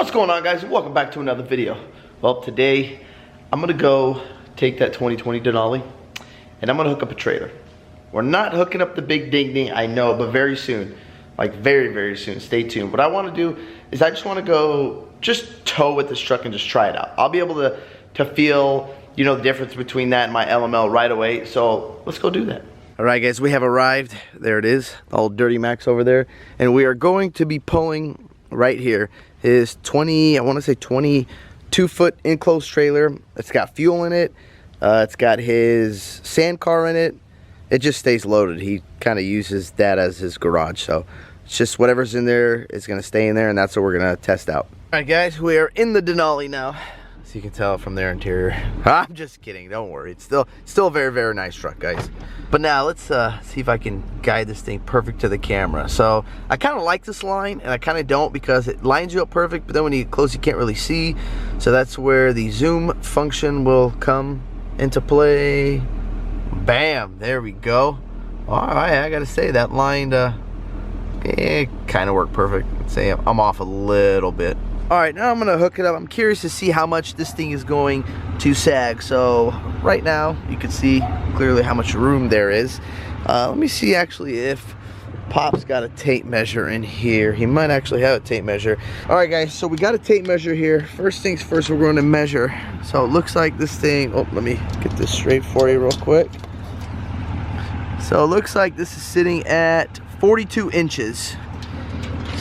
What's going on, guys? Welcome back to another video. Well, today I'm gonna go take that 2020 Denali and I'm gonna hook up a trailer. We're not hooking up the big ding ding, I know, but very soon, like very soon. Stay tuned. What I want to do is I just want to go just tow with this truck and just try it out. I'll be able to feel, you know, the difference between that and my LML right away. So let's go do that. All right, guys, we have arrived. There it is, the old DURAMAX over there, and we are going to be pulling right here his 22-foot enclosed trailer. It's got fuel in it. It's got his sand car in it. It just stays loaded. He kind of uses that as his garage, so it's just whatever's in there is going to stay in there, and that's what we're going to test out. All right, guys, we are in the Denali now, as you can tell from their interior. I'm just kidding, don't worry. It's still a very nice truck, guys. But now let's see if I can guide this thing perfect to the camera. So I kind of like this line, and I kind of don't, because it lines you up perfect, but then when you get close you can't really see. So that's where the zoom function will come into play. Bam, there we go. All right, I gotta say that line it kind of worked perfect. Let's say I'm off a little bit. All right, now I'm gonna hook it up. I'm curious to see how much this thing is going to sag. So right now you can see clearly how much room there is. Let me see actually if Pop's got a tape measure in here. He might actually have a tape measure. All right, guys, so we got a tape measure here. First things first, we're going to measure. So it looks like this thing, oh, let me get this straight for you real quick. So it looks like this is sitting at 42 inches.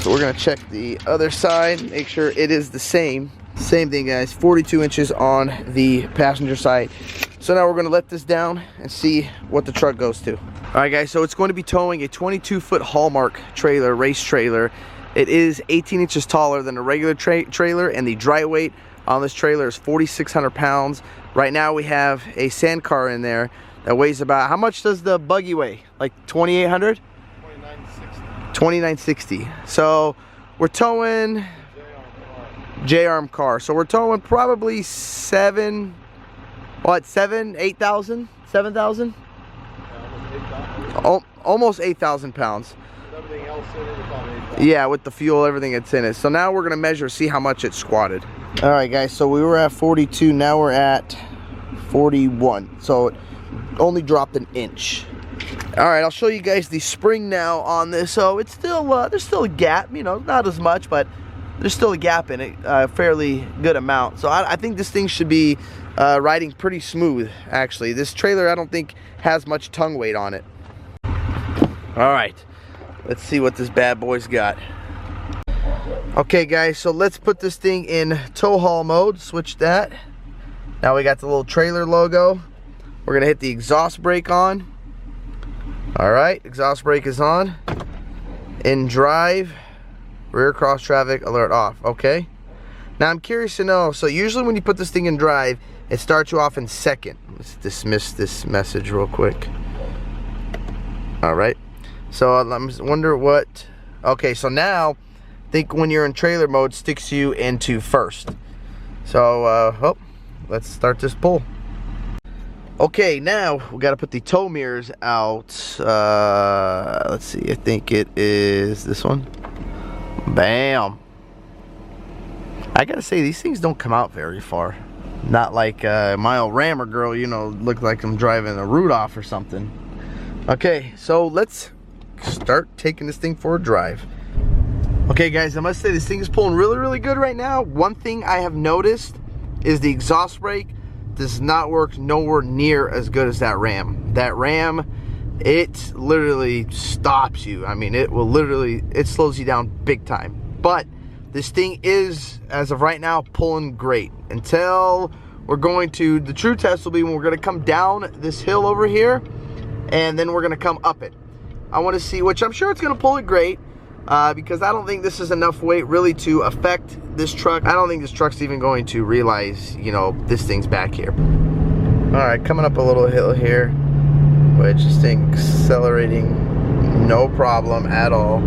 So we're gonna check the other side, make sure it is the same. Same thing, guys, 42 inches on the passenger side. So now we're gonna let this down and see what the truck goes to. All right, guys, so it's going to be towing a 22-foot Hallmark trailer, race trailer. It is 18 inches taller than a regular trailer, and the dry weight on this trailer is 4,600 pounds. Right now we have a sand car in there that weighs about, how much does the buggy weigh? Like 2,800? 2,960. So we're towing J-arm car. So we're towing probably 8,000? 7,000? Almost 8,000 pounds. Everything else in it, about 8,000. Yeah, with the fuel, everything that's in it. So now we're gonna measure, see how much it squatted. All right, guys, so we were at 42, now we're at 41. So it only dropped an inch. All right, I'll show you guys the spring now on this. So it's still there's still a gap, you know, not as much, but there's still a gap in it, a fairly good amount. So I think this thing should be riding pretty smooth. Actually, this trailer I don't think has much tongue weight on it. All right, let's see what this bad boy's got. Okay, guys, so let's put this thing in tow haul mode. Switch that. Now we got the little trailer logo. We're gonna hit the exhaust brake on. All right, exhaust brake is on. In drive, rear cross traffic alert off. Okay. Now I'm curious to know, so usually when you put this thing in drive, it starts you off in second. Let's dismiss this message real quick. All right. So I'm wonder what, okay, so now I think when you're in trailer mode, sticks you into first. So let's start this pull. Okay, now we got to put the tow mirrors out. Let's see, I think it is this one. Bam. I gotta say, these things don't come out very far. Not like my old Rammer girl, you know, look like I'm driving a Rudolph or something. Okay, so let's start taking this thing for a drive. Okay, guys, I must say this thing is pulling really good right now. One thing I have noticed is the exhaust brake does not work nowhere near as good as that Ram. That Ram, it literally stops you. I mean, it slows you down big time. But this thing is, as of right now, pulling great. Until we're going to, the true test will be when we're gonna come down this hill over here, and then we're gonna come up it. I wanna see, which I'm sure it's gonna pull it great, because I don't think this is enough weight really to affect this truck. I don't think this truck's even going to realize, you know, this thing's back here. All right, coming up a little hill here, which this thing accelerating no problem at all.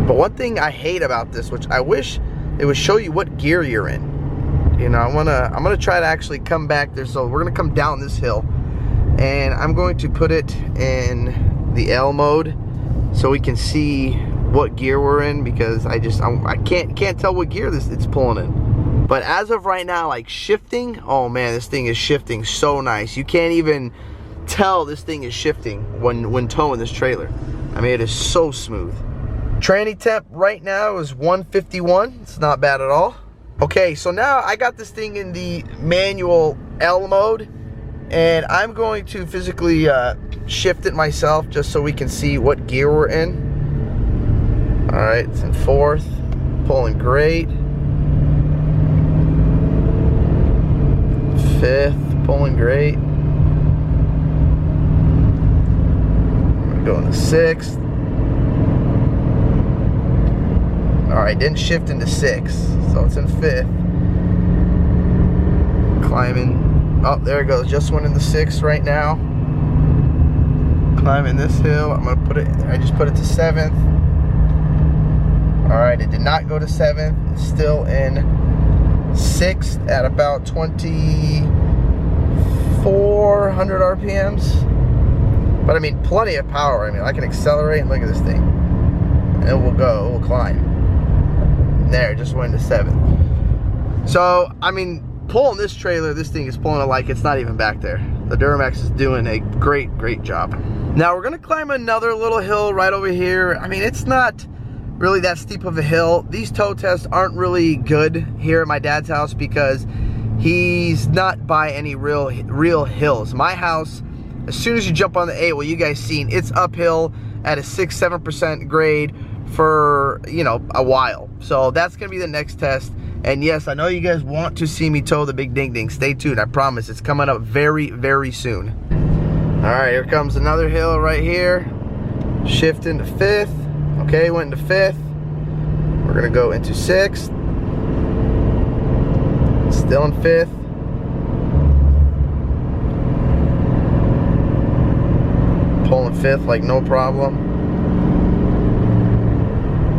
But one thing I hate about this, which I wish it would show you what gear you're in. You know, I'm gonna try to actually come back there. So we're gonna come down this hill, and I'm going to put it in the L mode so we can see what gear we're in, because I can't tell what gear it's pulling in. But as of right now, like shifting, oh man, this thing is shifting so nice. You can't even tell this thing is shifting when towing this trailer. I mean, it is so smooth. Tranny temp right now is 151. It's not bad at all. Okay, so now I got this thing in the manual L mode, and I'm going to physically shift it myself just so we can see what gear we're in. All right, it's in 4th, pulling great. 5th, pulling great. I'm gonna go into 6th. All right, didn't shift into 6th, so it's in 5th. Climbing. Oh, there it goes. Just went into 6th right now. Climbing this hill. I'm gonna put it. I just put it to 7th. All right, it did not go to 7th. It's still in 6th at about 2,400 RPMs. But I mean, plenty of power. I mean, I can accelerate and look at this thing. And it will go. It will climb. There, it just went to 7th. So I mean, pulling this trailer, this thing is pulling it like it's not even back there. The DURAMAX is doing a great job. Now we're gonna climb another little hill right over here. I mean, it's not really that steep of a hill. These tow tests aren't really good here at my dad's house because he's not by any real hills. My house, as soon as you jump on the 8, well, you guys seen, it's uphill at a 6-7% grade for, you know, a while. So that's gonna be the next test. And yes, I know you guys want to see me tow the big ding ding. Stay tuned, I promise. It's coming up very soon. All right, here comes another hill right here. Shift into 5th. Okay, went into 5th. We're gonna go into 6th. Still in 5th. Pulling 5th like no problem.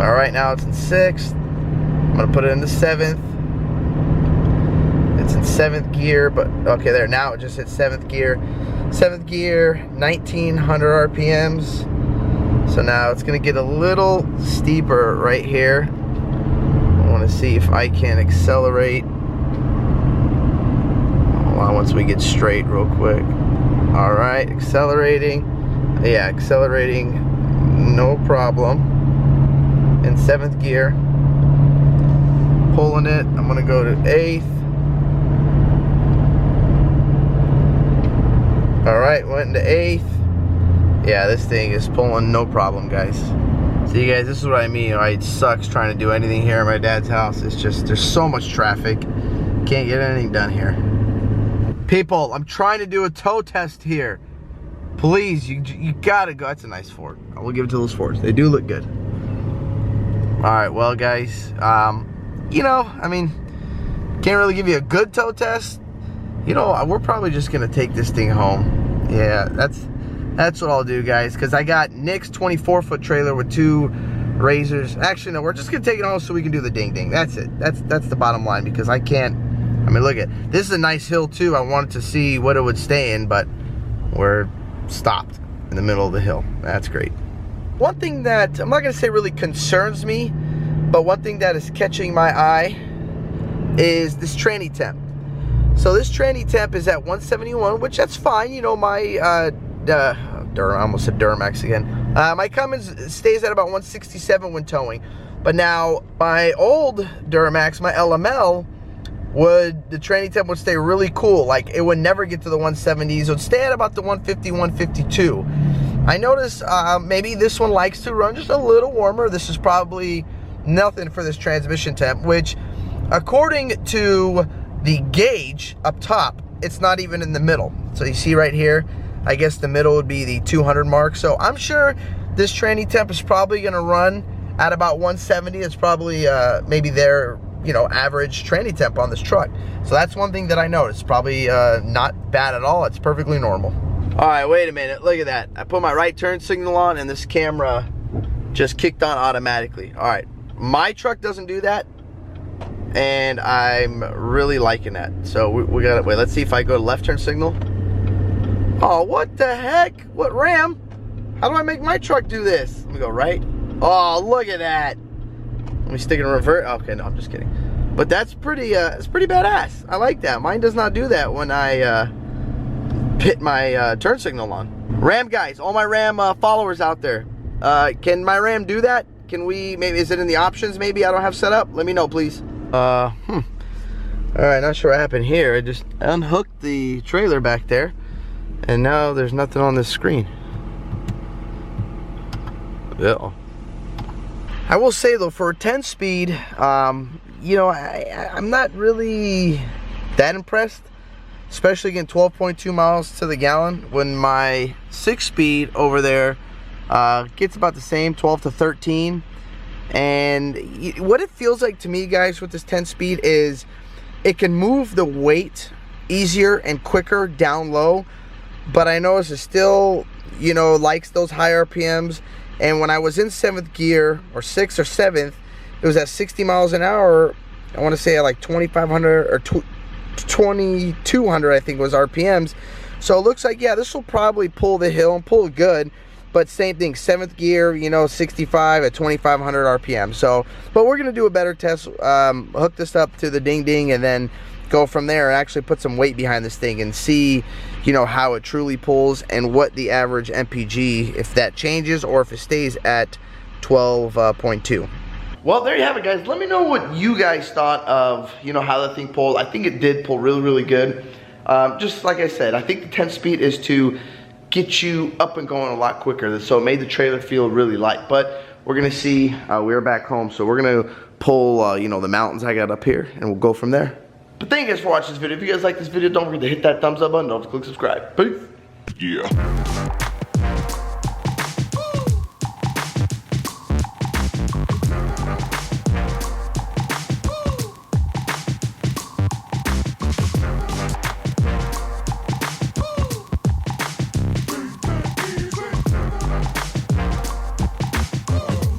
All right, now it's in 6th. I'm gonna put it into 7th. It's in 7th gear, but okay, there, now it just hit 7th gear. 7th gear, 1900 RPMs. So now it's gonna get a little steeper right here. I wanna see if I can accelerate. Hold on, once we get straight real quick. All right, accelerating. Yeah, accelerating, no problem. In 7th gear. Pulling it, I'm gonna go to 8th. All right, went into 8th. Yeah, this thing is pulling no problem, guys. So you guys, this is what I mean. Right? It sucks trying to do anything here at my dad's house. It's just, there's so much traffic. Can't get anything done here. People, I'm trying to do a tow test here. Please, you gotta go. That's a nice Ford. I will give it to those Fords. They do look good. All right, well, guys, you know, I mean, can't really give you a good tow test. You know, we're probably just gonna take this thing home. Yeah, that's what I'll do, guys, because I got Nick's 24-foot trailer with 2 razors. Actually, no, we're just gonna take it home so we can do the ding ding. That's it. That's the bottom line, because I can't. I mean, look at this is a nice hill too. I wanted to see what it would stay in, but we're stopped in the middle of the hill. That's great. One thing that I'm not gonna say really concerns me, but one thing that is catching my eye is this tranny temp. So this tranny temp is at 171, which that's fine. You know, my I almost said DURAMAX again. My Cummins stays at about 167 when towing. But now my old DURAMAX, my LML, the tranny temp would stay really cool. Like, it would never get to the 170s. It would stay at about the 150, 152. I notice maybe this one likes to run just a little warmer. This is probably nothing for this transmission temp, which according to the gauge up top, it's not even in the middle. So you see right here, I guess the middle would be the 200 mark. So I'm sure this tranny temp is probably gonna run at about 170. It's probably maybe their, you know, average tranny temp on this truck. So that's one thing that I noticed. Probably not bad at all. It's perfectly normal. All right, wait a minute, look at that. I put my right turn signal on and this camera just kicked on automatically. All right, my truck doesn't do that, and I'm really liking that. So we got it. Wait, let's see if I go to left turn signal. Oh, what the heck? What, Ram? How do I make my truck do this? Let me go right. Oh, look at that. Let me stick it in revert. Okay, no, I'm just kidding. But that's pretty, it's pretty badass. I like that. Mine does not do that when I hit my turn signal on. Ram guys, all my Ram followers out there, can my Ram do that? Can we, maybe, is it in the options maybe I don't have set up? Let me know, please. All right, not sure what happened here. I just unhooked the trailer back there, and now there's nothing on this screen. Uh-oh. I will say though, for a 10 speed, you know, I'm not really that impressed, especially getting 12.2 miles to the gallon when my 6 speed over there gets about the same, 12 to 13. And what it feels like to me, guys, with this 10 speed is it can move the weight easier and quicker down low, but I notice it still, you know, likes those high RPMs. And when I was in 7th gear, or 6th or 7th, it was at 60 miles an hour. I want to say at like 2,500 or 2,200, I think was RPMs. So it looks like, yeah, this will probably pull the hill and pull good. But same thing, 7th gear, you know, 65 at 2,500 RPM. So, but we're going to do a better test, hook this up to the ding ding, and then go from there and actually put some weight behind this thing and see, you know, how it truly pulls and what the average MPG, if that changes or if it stays at 12.2. Well, there you have it, guys. Let me know what you guys thought of, you know, how the thing pulled. I think it did pull really, really good. Just like I said, I think the 10 speed is to get you up and going a lot quicker. So it made the trailer feel really light. But we're gonna see, we're back home, so we're gonna pull, you know, the mountains I got up here, and we'll go from there. But thank you guys for watching this video. If you guys like this video, don't forget to hit that thumbs up button. Don't forget to click subscribe. Peace. Yeah.